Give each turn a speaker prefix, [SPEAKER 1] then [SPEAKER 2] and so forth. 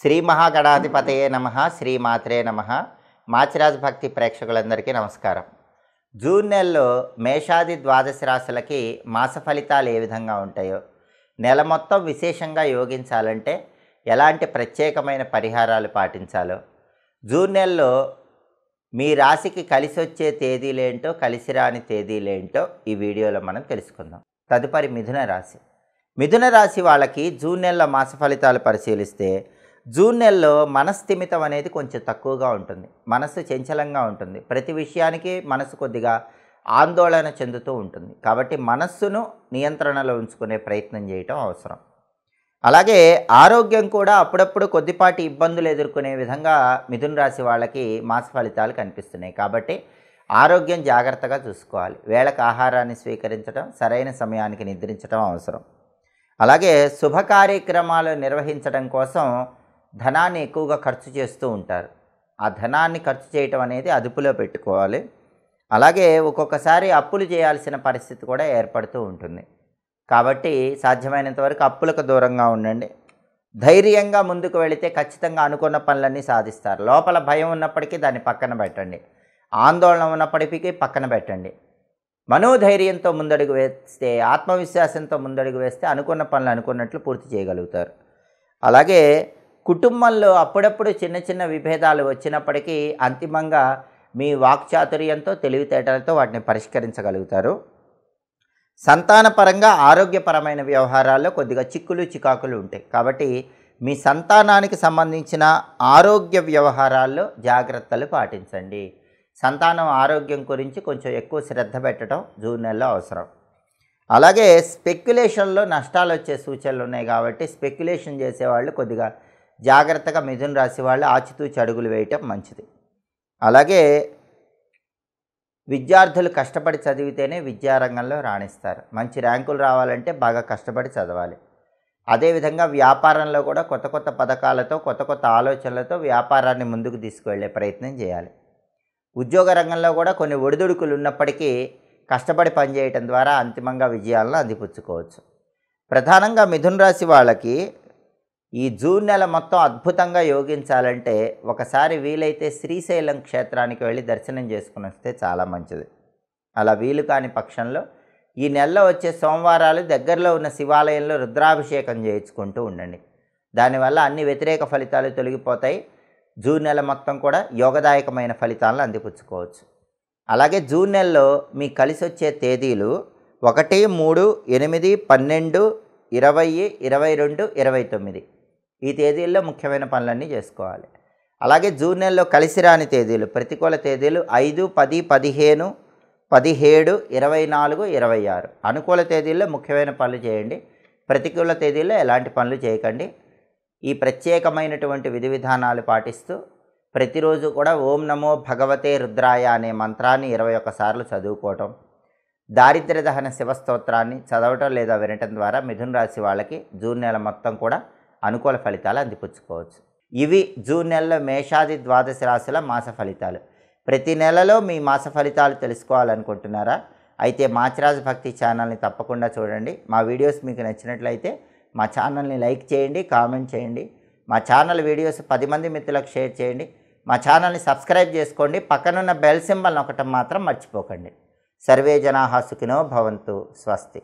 [SPEAKER 1] శ్రీ మహాగణాధిపతయే నమః శ్రీమాత్రే నమః మాచిరాజ్ భక్తి ప్రేక్షకులందరికీ నమస్కారం. జూన్ నెలలో మేషాది ద్వాదశ రాశులకి మాస ఫలితాలు ఏ విధంగా ఉంటాయో, నెల మొత్తం విశేషంగా యోగించాలంటే ఎలాంటి ప్రత్యేకమైన పరిహారాలు పాటించాలో, జూన్ నెలలో మీ రాశికి కలిసి వచ్చే తేదీలేంటో కలిసి రాని తేదీలేంటో ఈ వీడియోలో మనం తెలుసుకుందాం. తదుపరి మిథున రాశి. మిథున రాశి వాళ్ళకి జూన్ నెలలో మాస ఫలితాలు పరిశీలిస్తే, జూన్ నెలలో మనస్థిమితం అనేది కొంచెం తక్కువగా ఉంటుంది. మనసు చంచలంగా ఉంటుంది. ప్రతి విషయానికి మనసు కొద్దిగా ఆందోళన చెందుతూ ఉంటుంది. కాబట్టి మనస్సును నియంత్రణలో ఉంచుకునే ప్రయత్నం చేయటం అవసరం. అలాగే ఆరోగ్యం కూడా అప్పుడప్పుడు కొద్దిపాటి ఇబ్బందులు ఎదుర్కొనే విధంగా మిథున రాశి వాళ్ళకి మాస ఫలితాలు కనిపిస్తున్నాయి. కాబట్టి ఆరోగ్యం జాగ్రత్తగా చూసుకోవాలి. వేళకు ఆహారాన్ని స్వీకరించడం, సరైన సమయానికి నిద్రించడం అవసరం. అలాగే శుభ కార్యక్రమాలు నిర్వహించడం కోసం ధనాన్ని ఎక్కువగా ఖర్చు చేస్తూ ఉంటారు. ఆ ధనాన్ని ఖర్చు చేయటం అనేది అదుపులో పెట్టుకోవాలి. అలాగే ఒక్కొక్కసారి అప్పులు చేయాల్సిన పరిస్థితి కూడా ఏర్పడుతూ ఉంటుంది. కాబట్టి సాధ్యమైనంత వరకు అప్పులకు దూరంగా ఉండండి. ధైర్యంగా ముందుకు వెళితే ఖచ్చితంగా అనుకున్న పనులన్నీ సాధిస్తారు. లోపల భయం ఉన్నప్పటికీ దాన్ని పక్కన పెట్టండి. ఆందోళన ఉన్నప్పటికీ పక్కన పెట్టండి. మనోధైర్యంతో ముందడుగు వేస్తే, ఆత్మవిశ్వాసంతో ముందడుగు వేస్తే అనుకున్న పనులు అనుకున్నట్లు పూర్తి చేయగలుగుతారు. అలాగే కుటుంబంలో అప్పుడప్పుడు చిన్న చిన్న విభేదాలు వచ్చినప్పటికీ అంతిమంగా మీ వాక్చాతుర్యంతో, తెలివితేటలతో వాటిని పరిష్కరించగలుగుతారు. సంతానపరంగా ఆరోగ్యపరమైన వ్యవహారాల్లో కొద్దిగా చిక్కులు చికాకులు ఉంటాయి. కాబట్టి మీ సంతానానికి సంబంధించిన ఆరోగ్య వ్యవహారాల్లో జాగ్రత్తలు పాటించండి. సంతానం ఆరోగ్యం గురించి కొంచెం ఎక్కువ శ్రద్ధ పెట్టడం జూన్ నెలలో అవసరం. అలాగే స్పెక్యులేషన్లో నష్టాలు వచ్చే సూచనలు ఉన్నాయి. కాబట్టి స్పెక్యులేషన్ చేసేవాళ్ళు కొద్దిగా జాగ్రత్తగా మిథున రాశి వాళ్ళు ఆచితూచి అడుగులు వేయటం మంచిది. అలాగే విద్యార్థులు కష్టపడి చదివితేనే విద్యారంగంలో రాణిస్తారు. మంచి ర్యాంకులు రావాలంటే బాగా కష్టపడి చదవాలి. అదేవిధంగా వ్యాపారంలో కూడా కొత్త కొత్త పథకాలతో, కొత్త కొత్త ఆలోచనలతో వ్యాపారాన్ని ముందుకు తీసుకువెళ్ళే ప్రయత్నం చేయాలి. ఉద్యోగ రంగంలో కూడా కొన్ని ఒడిదుడుకులు ఉన్నప్పటికీ కష్టపడి పనిచేయటం ద్వారా అంతిమంగా విజయాలను అందిపుచ్చుకోవచ్చు. ప్రధానంగా మిథున రాశి వాళ్ళకి ఈ జూన్ నెల మొత్తం అద్భుతంగా యోగించాలంటే ఒకసారి వీలైతే శ్రీశైలం క్షేత్రానికి వెళ్ళి దర్శనం చేసుకుని వస్తే చాలా మంచిది. అలా వీలు కాని పక్షంలో ఈ నెలలో వచ్చే సోమవారాలు దగ్గరలో ఉన్న శివాలయంలో రుద్రాభిషేకం చేయించుకుంటూ ఉండండి. దానివల్ల అన్ని వ్యతిరేక ఫలితాలు తొలగిపోతాయి. జూన్ నెల మొత్తం కూడా యోగదాయకమైన ఫలితాలను అందిపుచ్చుకోవచ్చు. అలాగే జూన్ నెలలో మీకు కలిసి వచ్చే తేదీలు 1, 3, 8, 12, 20, 22, 29. ఈ తేదీల్లో ముఖ్యమైన పనులన్నీ చేసుకోవాలి. అలాగే జూన్ నెలలో కలిసి రాని తేదీలు, ప్రతికూల తేదీలు 5, 10, 15, 17, 24, 26. అనుకూల తేదీల్లో ముఖ్యమైన పనులు చేయండి. ప్రతికూల తేదీల్లో ఎలాంటి పనులు చేయకండి. ఈ ప్రత్యేకమైనటువంటి విధి విధానాలు పాటిస్తూ ప్రతిరోజు కూడా ఓం నమో భగవతే రుద్రాయ అనే మంత్రాన్ని 21 సార్లు చదువుకోవటం, దారిద్ర్య దహన శివస్తోత్రాన్ని చదవటం లేదా వినటం ద్వారా మిథున రాశి వాళ్ళకి జూన్ నెల మొత్తం కూడా అనుకూల ఫలితాలు అందిపుచ్చుకోవచ్చు. ఇవి జూన్ నెలలో మేషాది ద్వాదశ రాశుల మాస ఫలితాలు. ప్రతి నెలలో మీ మాస ఫలితాలు తెలుసుకోవాలనుకుంటున్నారా? అయితే మాచిరాజ్ భక్తి ఛానల్ని తప్పకుండా చూడండి. మా వీడియోస్ మీకు నచ్చినట్లయితే మా ఛానల్ని లైక్ చేయండి, కామెంట్ చేయండి. మా ఛానల్ వీడియోస్ 10 మంది మిత్రులకు షేర్ చేయండి. మా ఛానల్ని సబ్స్క్రైబ్ చేసుకోండి. పక్కనున్న బెల్ సింబల్ నొక్కటం మాత్రం మర్చిపోకండి. సర్వే జనాః సుఖినో భవంతు. స్వస్తి.